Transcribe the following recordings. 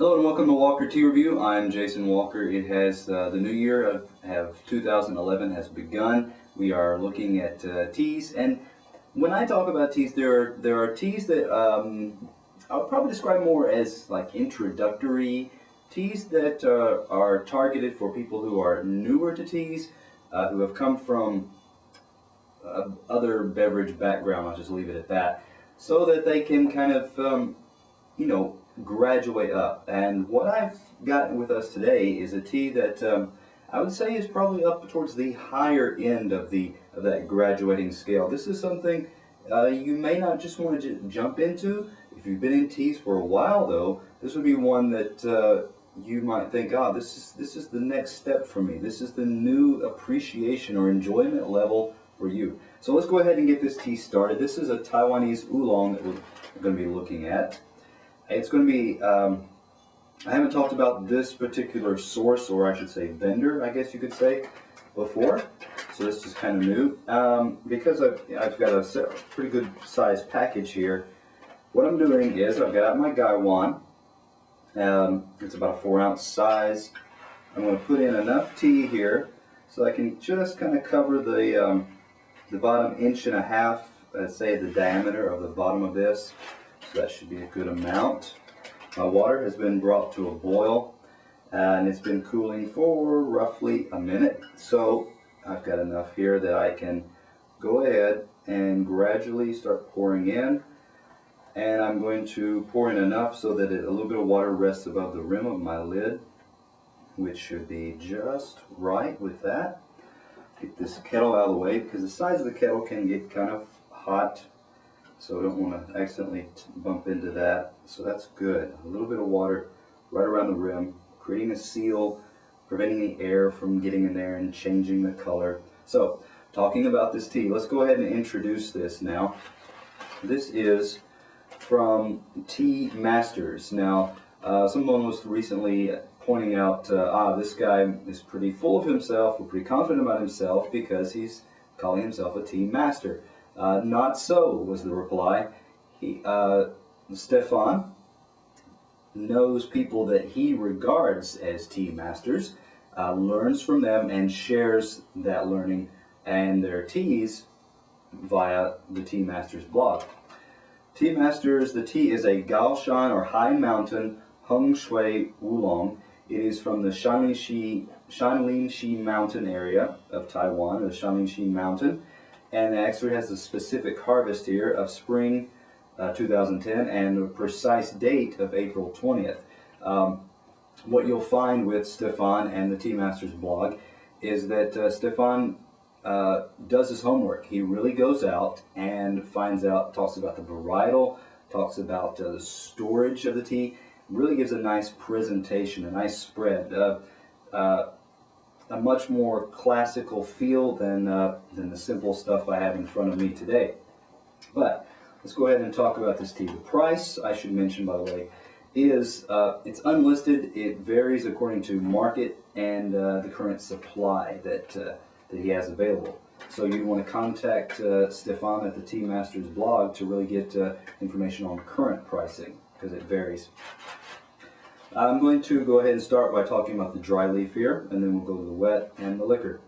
Hello and welcome to Walker Tea Review. I'm Jason Walker. It has the new year of 2011 has begun. We are looking at teas, and when I talk about teas, there are teas that I would probably describe more as like introductory teas that are targeted for people who are newer to teas, who have come from other beverage background. I'll just leave it at that, so that they can kind of graduate up. And what I've got with us today is a tea that I would say is probably up towards the higher end of that graduating scale. This is something you may not just want to jump into. If you've been in teas for a while, though, this would be one that you might think, this is the next step for me. This is the new appreciation or enjoyment level for you. So let's go ahead and get this tea started. This is a Taiwanese oolong that we're going to be looking at. It's going to be, I haven't talked about this particular source, or I should say vendor, I guess you could say, before. So this is kind of new. Because I've got a pretty good size package here, what I'm doing is I've got out my Gaiwan. It's about a 4-ounce size. I'm going to put in enough tea here so I can just kind of cover the bottom 1.5 inches, let's say the diameter of the bottom of this. So that should be a good amount. My water has been brought to a boil and it's been cooling for roughly a minute. So I've got enough here that I can go ahead and gradually start pouring in. And I'm going to pour in enough so that a little bit of water rests above the rim of my lid, which should be just right with that. Get this kettle out of the way because the sides of the kettle can get kind of hot. So I don't want to accidentally bump into that. So that's good. A little bit of water right around the rim, creating a seal, preventing the air from getting in there and changing the color. So, talking about this tea, let's go ahead and introduce this now. This is from TeaMasters. Now, someone was recently pointing out, this guy is pretty full of himself, or pretty confident about himself, because he's calling himself a tea master. Not so, was the reply. Stefan knows people that he regards as tea masters, learns from them, and shares that learning and their teas via the TeaMasters blog. TeaMasters, the tea is a GaoShan or High Mountain Hung Shui Oolong. It is from the Shanlingxi Mountain area of Taiwan, the Shanlingxi Mountain. And it actually has a specific harvest here of spring 2010 and a precise date of April 20th. What you'll find with Stefan and the TeaMasters blog is that Stefan does his homework. He really goes out and finds out, talks about the varietal, talks about the storage of the tea, really gives a nice presentation, a nice spread. A much more classical feel than the simple stuff I have in front of me today. But let's go ahead and talk about this tea. The price, I should mention by the way, is it's unlisted. It varies according to market and the current supply that he has available. So you want to contact Stefan at the TeaMasters blog to really get information on current pricing, because it varies. I'm going to go ahead and start by talking about the dry leaf here, and then we'll go to the wet and the liquor.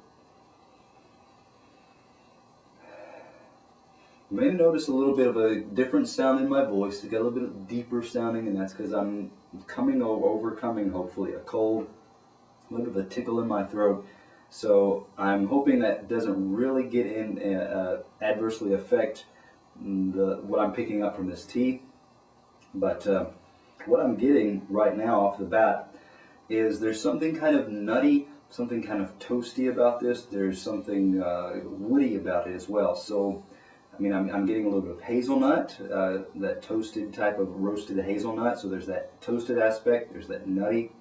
You may notice a little bit of a different sound in my voice. It's got a little bit of deeper sounding, and that's because I'm overcoming, hopefully, a cold, a little bit of a tickle in my throat. So I'm hoping that doesn't really get in adversely affect what I'm picking up from this tea. But what I'm getting right now off the bat is there's something kind of nutty, something kind of toasty about this. There's something woody about it as well. So, I mean, I'm getting a little bit of hazelnut, that toasted type of roasted hazelnut. So there's that toasted aspect, there's that nutty.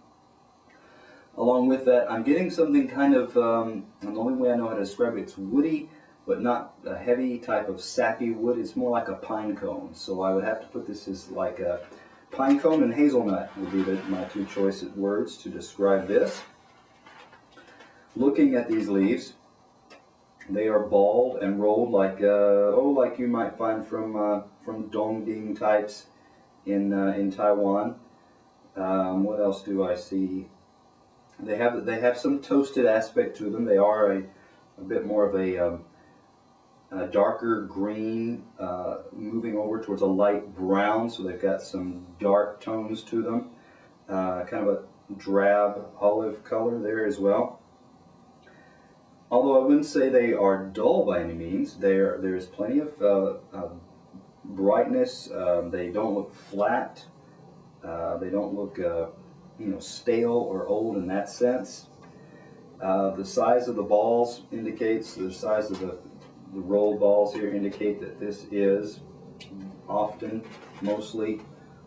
Along with that, I'm getting something kind of, the only way I know how to describe it, it's woody, but not a heavy type of sappy wood. It's more like a pine cone. So I would have to put this as like a pine cone and hazelnut would be my two choice words to describe this. Looking at these leaves, they are balled and rolled like like you might find from dongding types in Taiwan. What else do I see? They have some toasted aspect to them. They are a bit more of a darker green, moving over towards a light brown, so they've got some dark tones to them. Kind of a drab olive color there as well. Although I wouldn't say they are dull by any means, there is plenty of brightness. They don't look flat. They don't look stale or old in that sense. The size of the balls indicates, the size of the rolled balls here indicate that this is often, mostly,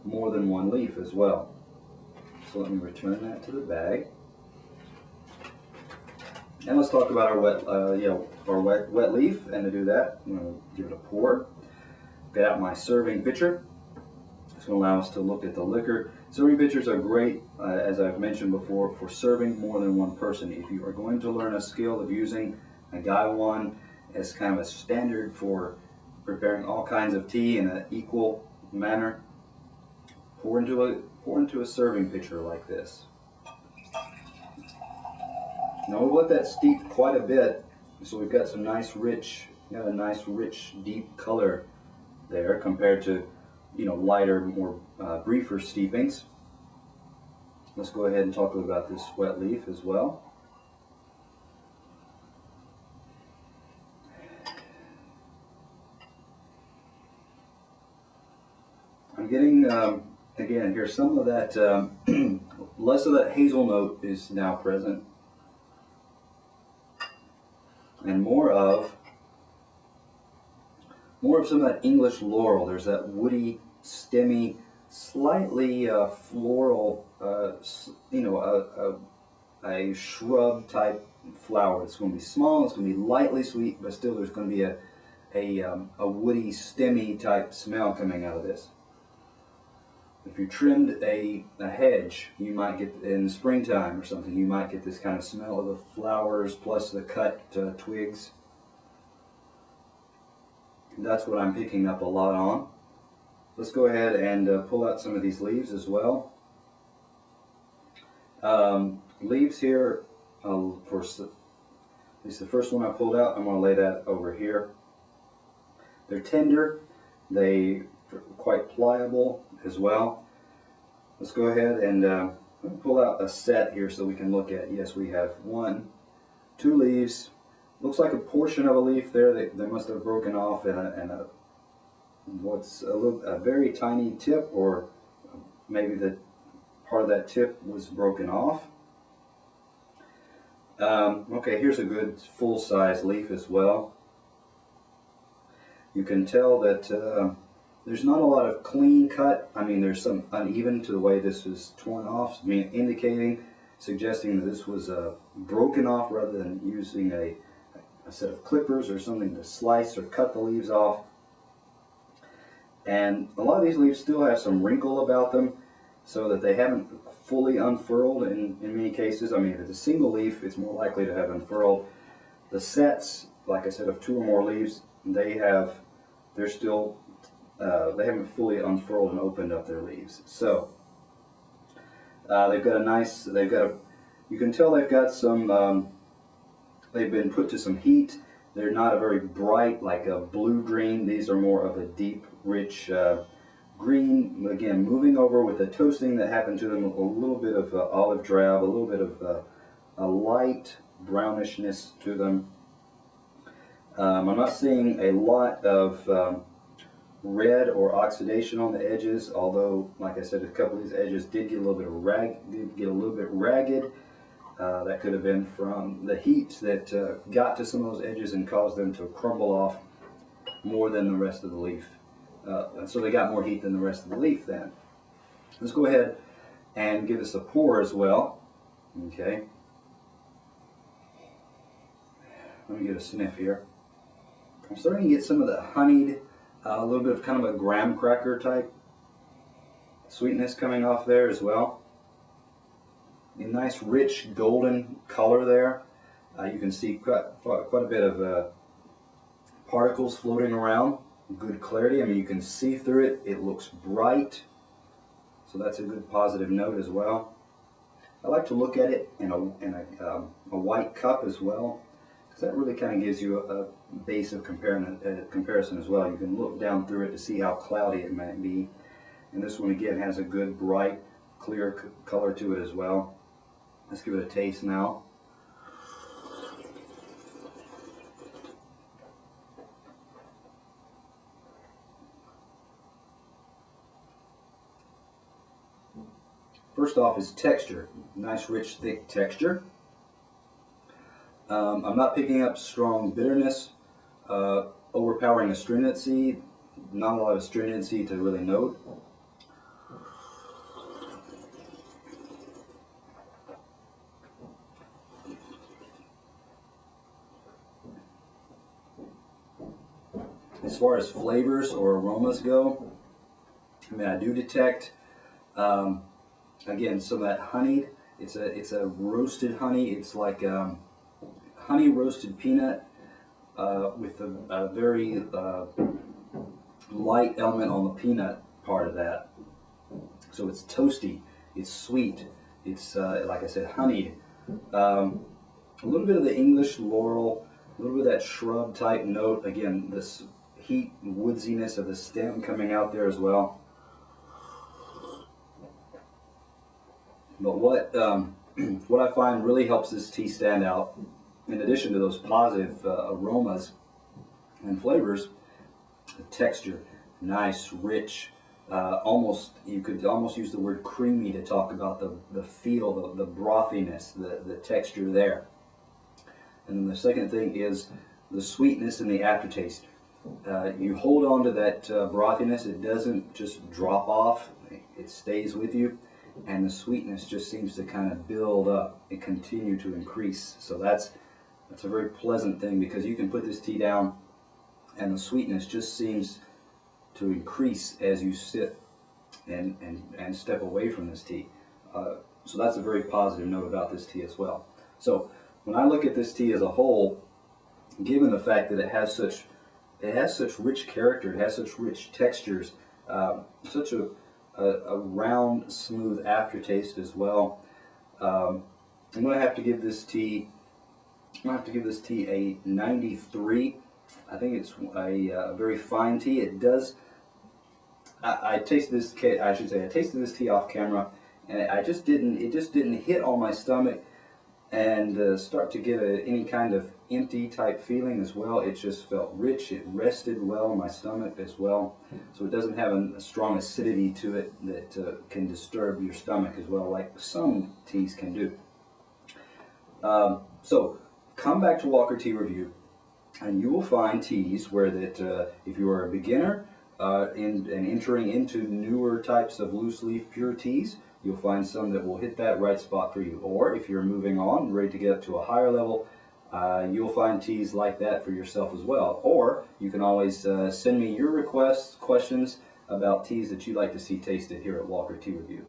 more than one leaf as well. So let me return that to the bag. And let's talk about our wet leaf. And to do that, I'm going to give it a pour. Get out my serving pitcher. It's going to allow us to look at the liquor. Serving pitchers are great, as I've mentioned before, for serving more than one person. If you are going to learn a skill of using a Gaiwan as kind of a standard for preparing all kinds of tea in an equal manner, pour into a serving pitcher like this. Now we'll let that steep quite a bit, so we've got some nice rich, deep color there compared to, lighter, more briefer steepings. Let's go ahead and talk about this wet leaf as well. I'm getting, again, here some of that, less of that hazel note is now present, and more of some of that English laurel. There's that woody, stemmy, slightly floral, a shrub type flower. It's going to be small, it's going to be lightly sweet, but still there's going to be a woody, stemmy type smell coming out of this. If you trimmed a hedge, you might get, in springtime or something, you might get this kind of smell of the flowers plus the cut twigs. That's what I'm picking up a lot on. Let's go ahead and pull out some of these leaves as well. Leaves here, for at least the first one I pulled out, I'm going to lay that over here. They're tender, they're quite pliable as well. Let's go ahead and pull out a set here so we can look at, yes, we have 1, 2 leaves. Looks like a portion of a leaf there. They must have broken off, and what's a very tiny tip, or maybe the part of that tip was broken off. Okay, here's a good full-size leaf as well. You can tell that there's not a lot of clean cut. I mean, there's some uneven to the way this is torn off, suggesting that this was broken off rather than using a set of clippers or something to slice or cut the leaves off. And a lot of these leaves still have some wrinkle about them, so that they haven't fully unfurled in many cases. I mean, if it's a single leaf, it's more likely to have unfurled. The sets, like I said, of 2 or more leaves, they haven't fully unfurled and opened up their leaves. So you can tell they've got some, they've been put to some heat. They're not a very bright, like a blue-green. These are more of a deep, rich green. Again, moving over with the toasting that happened to them, a little bit of olive drab, a little bit of a light brownishness to them. I'm not seeing a lot of red or oxidation on the edges, although, like I said, a couple of these edges did get a little bit ragged. That could have been from the heat that got to some of those edges and caused them to crumble off more than the rest of the leaf. So they got more heat than the rest of the leaf then. Let's go ahead and give this a pour as well. Okay. Let me get a sniff here. I'm starting to get some of the honeyed, a little bit of kind of a graham cracker type sweetness coming off there as well. A nice rich golden color there. You can see quite a bit of particles floating around. Good clarity. I mean, you can see through it. It looks bright. so that's a good positive note as well. I like to look at it in a white cup as well, because that really kind of gives you a base of comparison as well. You can look down through it to see how cloudy it might be. And this one again has a good bright, clear color to it as well. Let's give it a taste now. First off is texture. Nice, rich, thick texture. I'm not picking up strong bitterness, overpowering astringency, not a lot of astringency to really note. As far as flavors or aromas go, I mean, I do detect, again, some of that honeyed. It's a roasted honey. It's like honey roasted peanut with a very light element on the peanut part of that. So it's toasty, it's sweet, it's like I said, honeyed. A little bit of the English laurel, a little bit of that shrub type note. Again, this heat and woodsiness of the stem coming out there as well. But what I find really helps this tea stand out, in addition to those positive aromas and flavors, the texture. Nice, rich, you could almost use the word creamy to talk about the feel, the brothiness, the texture there. And then the second thing is the sweetness and the aftertaste. You hold on to that brothiness. It doesn't just drop off. It stays with you. And the sweetness just seems to kind of build up and continue to increase. So that's a very pleasant thing, because you can put this tea down and the sweetness just seems to increase as you sit and step away from this tea. So that's a very positive note about this tea as well. So when I look at this tea as a whole, given the fact that it has such rich character, it has such rich textures, such a round, smooth aftertaste as well. I'm going to have to give this tea a 93. I think it's a very fine tea. It does. I tasted this. I should say I tasted this tea off camera, and it just didn't hit on my stomach and start to get any kind of empty type feeling as well. It just felt rich. It rested well in my stomach as well. So it doesn't have a strong acidity to it that can disturb your stomach as well, like some teas can do. So come back to Walker Tea Review, and you will find teas where that if you are a beginner and entering into newer types of loose leaf pure teas, you'll find some that will hit that right spot for you. Or if you're moving on, ready to get up to a higher level, you'll find teas like that for yourself as well. Or you can always send me your requests, questions about teas that you'd like to see tasted here at Walker Tea Review.